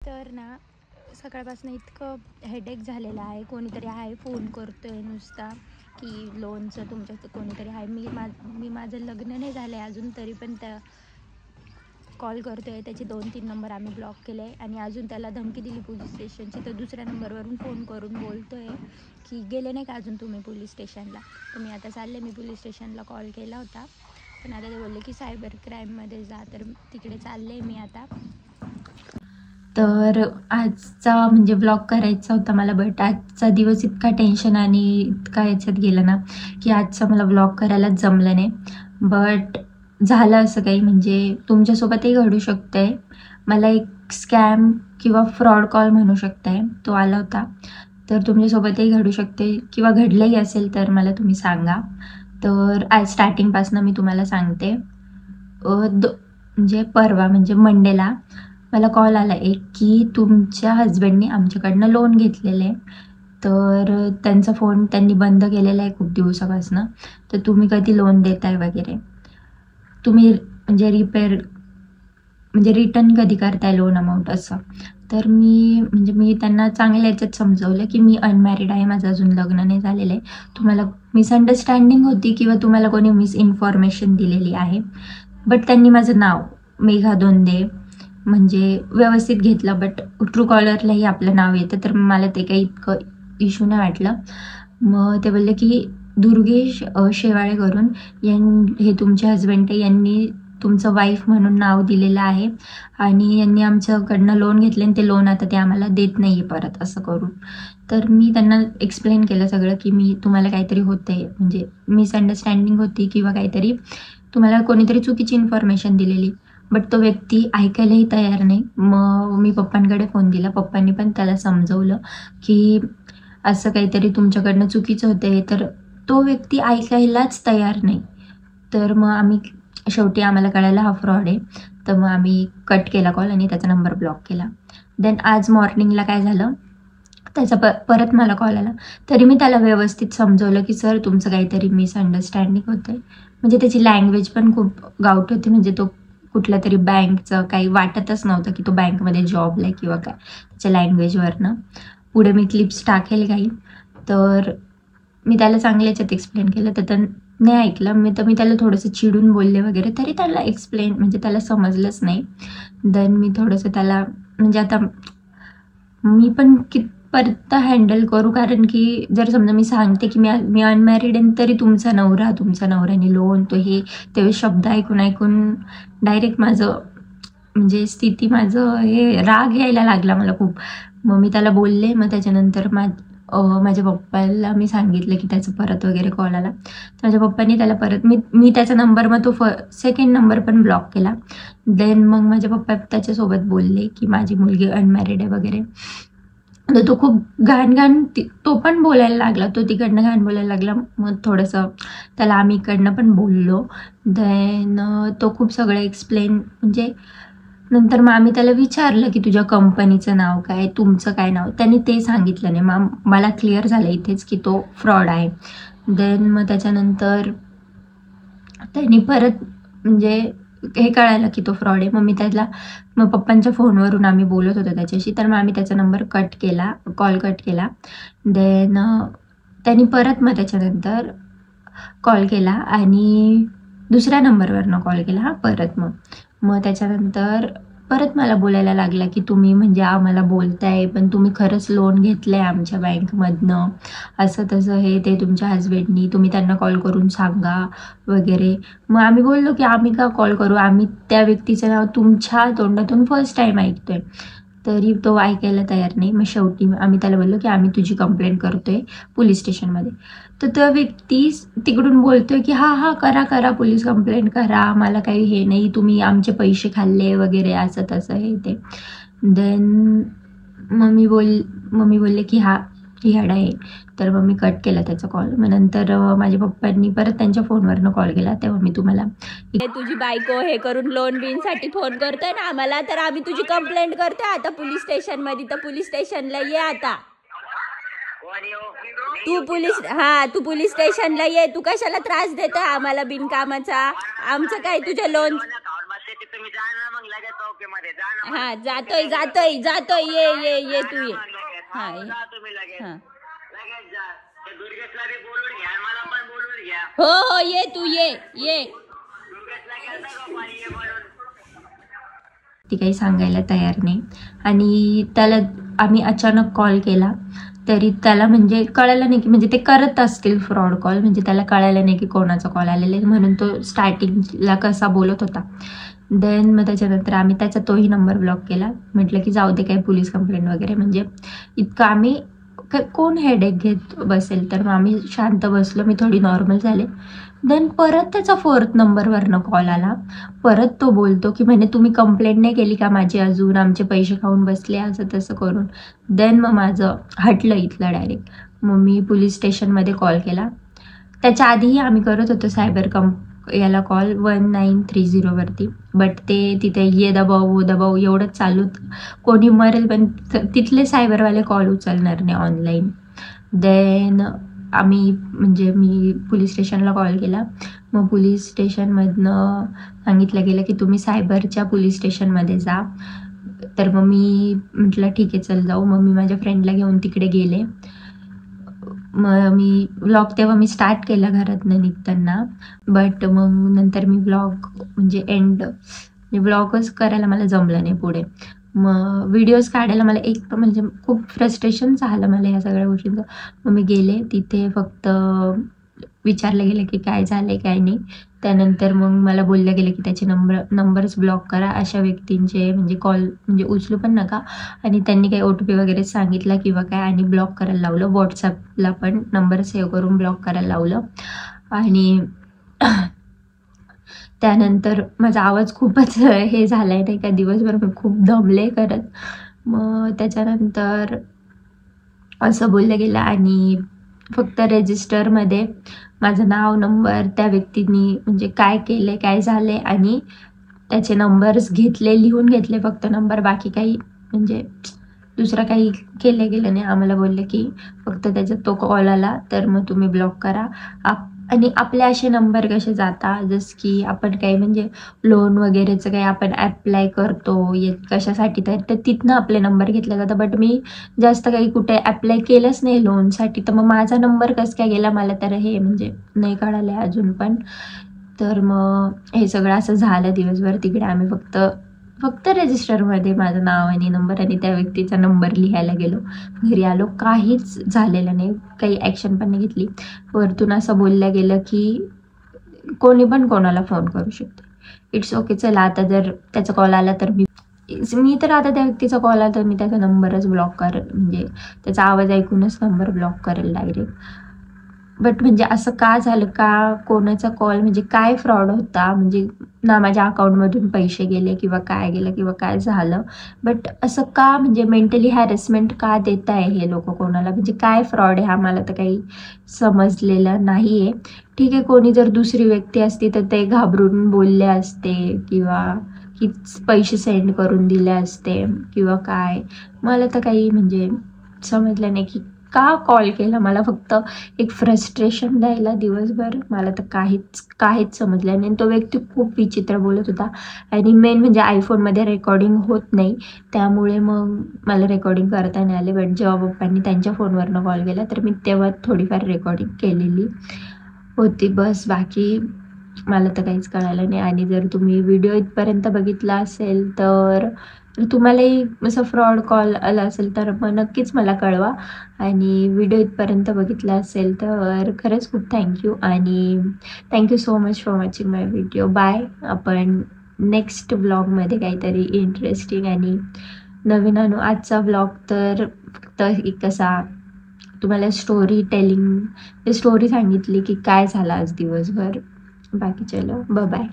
तर ना सकाळपासून इतकं हेडेक झालेलं आहे. कोणीतरी आहे फोन करतोय नुसता की लोनचं तुमच्याचं कोणीतरी आहे. मी माझं लग्न नाही झालं आहे अजून तरी पण त्या कॉल करतो आहे. त्याचे 2-3 नंबर आम्ही ब्लॉक केले आहे आणि अजून त्याला धमकी दिली पोलीस स्टेशनची. तर दुसऱ्या नंबरवरून फोन करून बोलतो आहे की गेले नाही का अजून तुम्ही पोलीस स्टेशनला. तर मी आता चालले, मी पोलीस स्टेशनला कॉल केला होता पण आता ते बोलले की सायबर क्राईममध्ये जा. तर तिकडे चालले मी आता. तर आजचा म्हणजे ब्लॉग करायचा होता मला, बट आजचा दिवस इतका टेन्शन आणि इतका याच्यात गेला ना की आजचा मला ब्लॉग करायलाच जमलं नाही. बट झालं असं काही, म्हणजे तुमच्यासोबतही घडू शकतं आहे. मला एक स्कॅम किंवा फ्रॉड कॉल म्हणू शकताय तो आला होता. तर तुमच्यासोबतही घडू शकते किंवा घडलंही असेल तर मला तुम्ही सांगा. तर आज स्टार्टिंगपासून मी तुम्हाला सांगते. म्हणजे परवा म्हणजे मंडेला मला कॉल आला एक की तुमच्या हजबंडनी आमच्याकडनं लोन घेतलेलं आहे. तर त्यांचा फोन त्यांनी बंद केलेला आहे खूप दिवसापासून. तर तुम्ही कधी लोन देताय वगैरे, तुम्ही म्हणजे रिटर्न कधी करताय लोन अमाऊंट असं. तर मी त्यांना चांगल्या याच्यात समजवलं की मी अनमॅरिड आहे, माझं अजून लग्न नाही झालेलं आहे. तुम्हाला मिसअंडरस्टँडिंग होती किंवा तुम्हाला कोणी मिसइन्फॉर्मेशन दिलेली आहे. बट त्यांनी माझं नाव मेघा दोंदे म्हणजे व्यवस्थित घेतलं, बट ट्रू कॉलरलाही आपलं नाव येतं. तर मला ते काही इतकं इश्यू नाही वाटलं. मग ते बोलले की दुर्गेश शेवाळे करून हे तुमचे हजबंड आहे, यांनी तुमचं वाईफ म्हणून नाव दिलेलं आहे आणि यांनी आमच्याकडनं लोन घेतले आणि ते लोन आता ते आम्हाला देत नाही आहे परत असं करून. तर मी त्यांना एक्सप्लेन केलं सगळं की मी तुम्हाला काहीतरी होतं आहे, म्हणजे मिसअंडरस्टँडिंग होती किंवा काहीतरी तुम्हाला कोणीतरी चुकीची इन्फॉर्मेशन दिलेली. बट तो व्यक्ती ऐकायलाही तयार नाही. मग मी पप्पांकडे फोन दिला, पप्पांनी पण त्याला समजवलं की असं काहीतरी तुमच्याकडनं चुकीचं होतं आहे. तर तो व्यक्ती ऐकायलाच तयार नाही. तर मग शेवटी आम्हाला कळायला हा फ्रॉड आहे. तर मग आम्ही कट केला कॉल आणि त्याचा नंबर ब्लॉक केला. देन आज मॉर्निंगला काय झालं, त्याचा परत मला कॉल आला. तरी मी त्याला व्यवस्थित समजवलं की सर तुमचं काहीतरी मिसअंडरस्टँडिंग होतं आहे. म्हणजे त्याची लँग्वेज पण खूप गावठी होती, म्हणजे तो कुठल्या तरी बँकचं काही वाटतच नव्हतं की तो बँकमध्ये जॉबला आहे किंवा काय, त्याच्या लँग्वेजवरनं. पुढे मी क्लिप्स टाकेल काही. तर मी त्याला चांगल्या याच्यात एक्सप्लेन केलं तर नाही ऐकलं. मी त्याला थोडंसं चिडून बोलले वगैरे, तरी त्याला म्हणजे त्याला समजलंच नाही. देन मी थोडंसं त्याला म्हणजे आता मी पण कितपर्यंत हँडल करू, कारण की जर समजा मी सांगते की मी अनमॅरिड आहे तरी तुमचा नवऱ्याने लोन ते शब्द ऐकून डायरेक्ट माझं म्हणजे स्थिती माझं हे राग यायला लागला मला खूप. मग मी त्याला बोलले. मग त्याच्यानंतर माझ्या पप्पाला मी सांगितलं की त्याचा परत वगैरे कॉल आला. तर माझ्या पप्पांनी त्याला परत मी त्याचा नंबर मग तो सेकंड नंबर पण ब्लॉक केला. देन मग माझे पप्पा त्याच्यासोबत बोलले की माझी मुलगी अनमॅरिड आहे वगैरे. तर तो खूप घाण तो पण बोलायला लागला, तो तिकडनं घाण बोलायला लागला. मग थोडंसं त्याला आम्ही इकडनं पण बोललो. देन तो खूप सगळं एक्सप्लेन म्हणजे नंतर मग आम्ही त्याला विचारलं की तुझ्या कंपनीचं नाव काय, तुमचं काय नाव. त्यांनी ते सांगितलं नाही. मग मला क्लिअर झालं इथेच की तो फ्रॉड आहे. देन मग त्याच्यानंतर त्यांनी परत म्हणजे हे कळालं की तो फ्रॉड आहे. मग पप्पांच्या फोनवरून आम्ही बोलत होतो त्याच्याशी. तर मग आम्ही त्याचा नंबर कॉल कट केला. देन त्यांनी परत मग त्याच्यानंतर कॉल केला आणि दुसऱ्या नंबरवरनं कॉल केला हा परत. मग त्याच्यानंतर परत मला बोलायला लागला की तुम्ही म्हणजे आम्हाला बोलताय पण तुम्ही खरंच लोन घेतलं आहे आमच्या बँकमधनं, असं तसं हे ते तुमच्या हजबंडनी, तुम्ही त्यांना कॉल करून सांगा वगैरे. मग आम्ही बोललो की आम्ही का कॉल करू, आम्ही त्या व्यक्तीचं नाव तुमच्या तोंडातून फर्स्ट टाईम ऐकतोय. तरी तो ऐकायला तयार नाही. मग शेवटी आम्ही त्याला बोललो की आम्ही तुझी कंप्लेंट करतोय पोलीस स्टेशनमध्ये. तर तो व्यक्ती तिकडून बोलतोय की हा करा पोलीस कंप्लेंट करा, मला काही हे नाही, तुम्ही आमचे पैसे खाल्ले वगैरे असं तसं हे ते. देन मग मी बोलले की ही हड आहे. तर मग मी कट केला त्याचा कॉल. मग नंतर माझ्या पप्पांनी परत त्यांच्या फोनवरनं कॉल केला. तेव्हा मी तुम्हाला तुझी बायको हे करून लोन बिनसाठी फोन करतोय ना आम्हाला, तर आम्ही तुझी कंप्लेंट करतोय आता पोलीस स्टेशनमध्ये. तर पोलीस स्टेशनला ये आता. तू पोलीस स्टेशनला ये. तू कशाला त्रास देतोय आम्हाला बिनकामाचा? आमचं काय तुझ्या लोन जायचं तिथं मी जाणार मग लगेच चौकीमध्ये जाणार. हा जातोय ये तू ये. हा जा तुम्ही लगेच हा लगेच जा. ते दुर्गेशला बी बोलून घ्या, मला पण बोलून घ्या. हो ये तू ये. दुर्गेशला गेलता का पाणी ये म्हणून. ती काही सांगायला तयार नाही. आणि त्याला आम्ही अचानक कॉल केला तरी त्याला म्हणजे कळालं नाही की म्हणजे ते करत असतील फ्रॉड कॉल, म्हणजे त्याला कळालं नाही की कोणाचा कॉल आलेला आहे, म्हणून तो स्टार्टिंगला कसा बोलत होता. देन मग त्याच्यानंतर आम्ही त्याचा तोही नंबर ब्लॉक केला. म्हटलं की जाऊ दे काही पोलीस कंप्लेंट वगैरे, म्हणजे इतकं आम्ही कोण हेडेक घेत बसेल. तर मग आम्ही शांत बसलो, मी थोडी नॉर्मल झाले. देन परत त्याचा 4th नंबरवरनं कॉल आला. परत तो बोलतो की म्हणे तुम्ही कंप्लेंट नाही केली का माझी अजून, आमचे पैसे खाऊन बसले असं तसं करून. देन मग माझं हटलं इथलं डायरेक्ट. मग मी पोलीस स्टेशनमध्ये कॉल केला. त्याच्या आधीही आम्ही करत होतो सायबर याला कॉल 1930वरती, बट ते तिथे ये दबाव वो दबाव एवढंच चालू, कोणी मरेल पण तिथले सायबरवाले कॉल उचलणार नाही ऑनलाईन. देन मी पोलीस स्टेशनला कॉल केला. मग पोलीस स्टेशनमधनं सांगितलं गेलं की तुम्ही सायबरच्या पोलीस स्टेशनमध्ये जा. तर मग मी म्हटलं ठीक आहे चल जाऊ. मग मी माझ्या फ्रेंडला घेऊन तिकडे गेले. मग मी व्लॉग तेव्हा मी स्टार्ट केला घरातनं निघताना, बट मग नंतर मी व्लॉग व्लॉगच करायला मला जमलं नाही पुढे. मग व्हिडिओज काढायला मला म्हणजे खूप फ्रस्ट्रेशन झालं मला ह्या सगळ्या गोष्टींचं. मग मी गेले तिथे, फक्त विचारलं गेलं की काय झालं काय नाही. त्यानंतर मग मला बोललं गेलं की त्याचे नंबर्स ब्लॉक करा, अशा व्यक्तींचे म्हणजे कॉल म्हणजे उचलू पण नका. आणि त्यांनी काही OTP वगैरे सांगितला किंवा काय, आणि ब्लॉक करायला लावलं. व्हॉट्सअपला पण नंबर सेव्ह करून ब्लॉक करायला लावलं. आणि त्यानंतर माझा आवाज खूपच हे झाला आहे नाही का, दिवसभर मी खूप दमले करत. मग त्याच्यानंतर असं बोललं गेलं आणि फक्त रजिस्टरमध्ये माझं नाव नंबर त्या व्यक्तींनी म्हणजे काय केले काय झाले आणि त्याचे नंबर्स लिहून घेतले फक्त नंबर, बाकी काही म्हणजे दुसरं काही केलं गेलं नाही. आम्हाला बोलले की फक्त त्याचा तो कॉल आला तर मग तुम्ही ब्लॉक करा. आणि आपले असे नंबर कसे जातात, जसं की आपण काही म्हणजे लोन वगैरेचं काही आपण ॲप्लाय करतो कशासाठी तर तिथनं आपले नंबर घेतले जातात. बट मी जास्त काही कुठे ॲप्लाय केलंच नाही लोनसाठी, तर मग माझा नंबर कसं काय गेला मला तर हे म्हणजे नाही कळालं आहे अजून पण. तर मग हे सगळं असं झालं दिवसभर तिकडे. आम्ही फक्त रजिस्टरमध्ये माझं नाव आणि नंबर आणि त्या व्यक्तीचा नंबर लिहायला गेलो. घरी आलो, काहीच झालेलं नाही, काही ॲक्शन पण नाही घेतली. वरतून असं बोललं गेलं की कोणी पण कोणाला फोन करू शकते. इट्स ओके, चला आता जर त्याचा कॉल आला तर मी तर आता त्या व्यक्तीचा कॉल आला तर मी त्याचा नंबरच ब्लॉक करेल, म्हणजे त्याचा आवाज ऐकूनच नंबर ब्लॉक करेल डायरेक्ट. बट म्हणजे असं का झालं, का कोणाचा कॉल म्हणजे काय फ्रॉड होता, म्हणजे ना माझ्या अकाउंटमधून पैसे गेले किंवा काय गेलं किंवा काय झालं, बट असं का म्हणजे मेंटली हॅरेसमेंट का देत आहे हे लोक कोणाला, म्हणजे काय फ्रॉड आहे हा मला तर काही समजलेलं नाही आहे. ठीक आहे, कोणी जर दुसरी व्यक्ती असती तर ते घाबरून बोलले असते किंवा की पैसे सेंड करून दिले असते किंवा काय, मला तर काही म्हणजे समजलं नाही की का कॉल केला. मला फक्त एक फ्रस्ट्रेशन द्यायला दिवसभर, मला तर काहीच समजलं नाही. तो व्यक्ती खूप विचित्र बोलत होता आणि मेन म्हणजे आयफोनमध्ये रेकॉर्डिंग होत नाही, त्यामुळे मग मला रेकॉर्डिंग करता नाही आले. बट जेव्हा पप्पांनी त्यांच्या फोनवरनं कॉल केला तर मी तेव्हा थोडीफार रेकॉर्डिंग केलेली होती, बस. बाकी मला तर काहीच कळालं नाही. आणि जर तुम्ही व्हिडिओ इथपर्यंत बघितला असेल तर तुम्हालाही असं फ्रॉड कॉल आला असेल तर मग नक्कीच मला कळवा. आणि व्हिडिओ इथपर्यंत बघितला असेल तर खरंच खूप थँक्यू. आणि thank you so much for watching my video. Bye. आपण नेक्स्ट ब्लॉगमध्ये काहीतरी इंटरेस्टिंग आणि नवीन आणू. आजचा ब्लॉग तर फक्त एक कसा तुम्हाला स्टोरी सांगितली की काय झालं आज दिवसभर. बाकी चलो, बाय.